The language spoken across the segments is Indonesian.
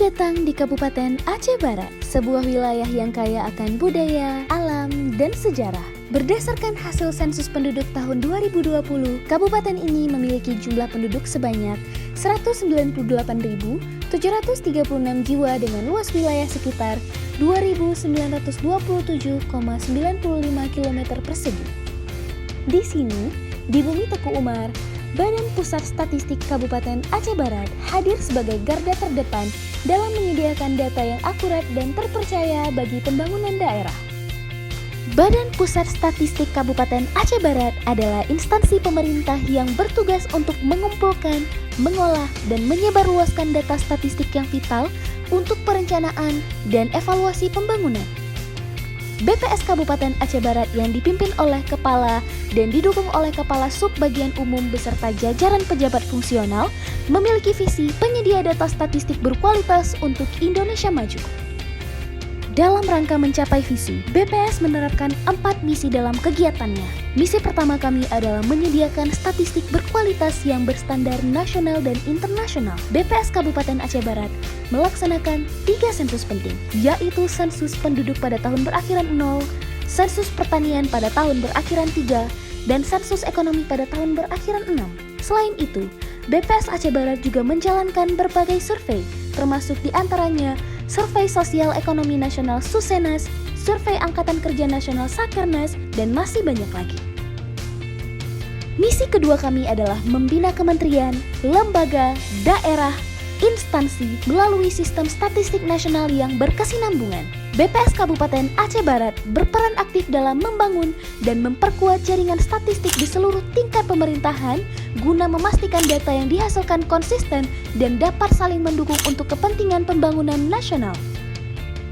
Selamat datang di Kabupaten Aceh Barat, sebuah wilayah yang kaya akan budaya, alam, dan sejarah. Berdasarkan hasil sensus penduduk tahun 2020, kabupaten ini memiliki jumlah penduduk sebanyak 198.736 jiwa dengan luas wilayah sekitar 2.927,95 km persegi. Di sini, di Bumi Teku Umar, Badan Pusat Statistik Kabupaten Aceh Barat hadir sebagai garda terdepan dalam menyediakan data yang akurat dan terpercaya bagi pembangunan daerah. Badan Pusat Statistik Kabupaten Aceh Barat adalah instansi pemerintah yang bertugas untuk mengumpulkan, mengolah, dan menyebarluaskan data statistik yang vital untuk perencanaan dan evaluasi pembangunan. BPS Kabupaten Aceh Barat yang dipimpin oleh Kepala dan didukung oleh Kepala Subbagian Umum beserta jajaran pejabat fungsional memiliki visi penyedia data statistik berkualitas untuk Indonesia maju. Dalam rangka mencapai visi, BPS menerapkan 4 misi dalam kegiatannya. Misi pertama kami adalah menyediakan statistik berkualitas yang berstandar nasional dan internasional. BPS Kabupaten Aceh Barat melaksanakan 3 sensus penting, yaitu sensus penduduk pada tahun berakhiran 0, sensus pertanian pada tahun berakhiran 3, dan sensus ekonomi pada tahun berakhiran 6. Selain itu, BPS Aceh Barat juga menjalankan berbagai survei, termasuk diantaranya Survei Sosial Ekonomi Nasional Susenas, Survei Angkatan Kerja Nasional Sakernas, dan masih banyak lagi. Misi kedua kami adalah membina kementerian, lembaga, daerah, instansi melalui sistem statistik nasional yang berkesinambungan. BPS Kabupaten Aceh Barat berperan aktif dalam membangun dan memperkuat jaringan statistik di seluruh tingkat pemerintahan guna memastikan data yang dihasilkan konsisten dan dapat saling mendukung untuk kepentingan pembangunan nasional.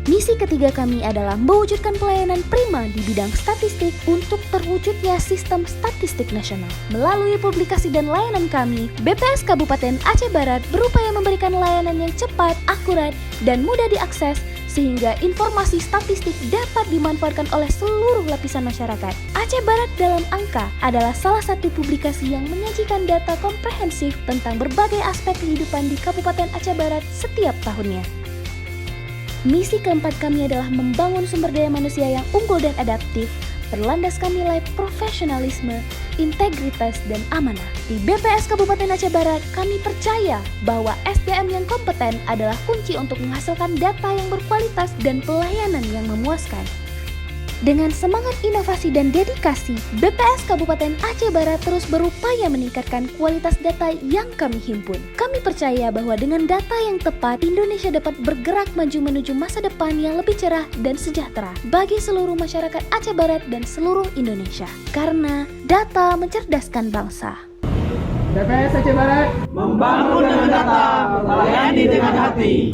Misi ketiga kami adalah mewujudkan pelayanan prima di bidang statistik untuk terwujudnya sistem statistik nasional. Melalui publikasi dan layanan kami, BPS Kabupaten Aceh Barat berupaya memberikan layanan yang cepat, akurat, dan mudah diakses sehingga informasi statistik dapat dimanfaatkan oleh seluruh lapisan masyarakat. Aceh Barat dalam Angka adalah salah satu publikasi yang menyajikan data komprehensif tentang berbagai aspek kehidupan di Kabupaten Aceh Barat setiap tahunnya. Misi keempat kami adalah membangun sumber daya manusia yang unggul dan adaptif, berlandaskan nilai profesionalisme, integritas, dan amanah. Di BPS Kabupaten Aceh Barat, kami percaya bahwa SDM yang kompeten adalah kunci untuk menghasilkan data yang berkualitas dan pelayanan yang memuaskan. Dengan semangat inovasi dan dedikasi, BPS Kabupaten Aceh Barat terus berupaya meningkatkan kualitas data yang kami himpun. Kami percaya bahwa dengan data yang tepat, Indonesia dapat bergerak maju menuju masa depan yang lebih cerah dan sejahtera bagi seluruh masyarakat Aceh Barat dan seluruh Indonesia. Karena data mencerdaskan bangsa. BPS Aceh Barat membangun dengan data, melayani dengan hati.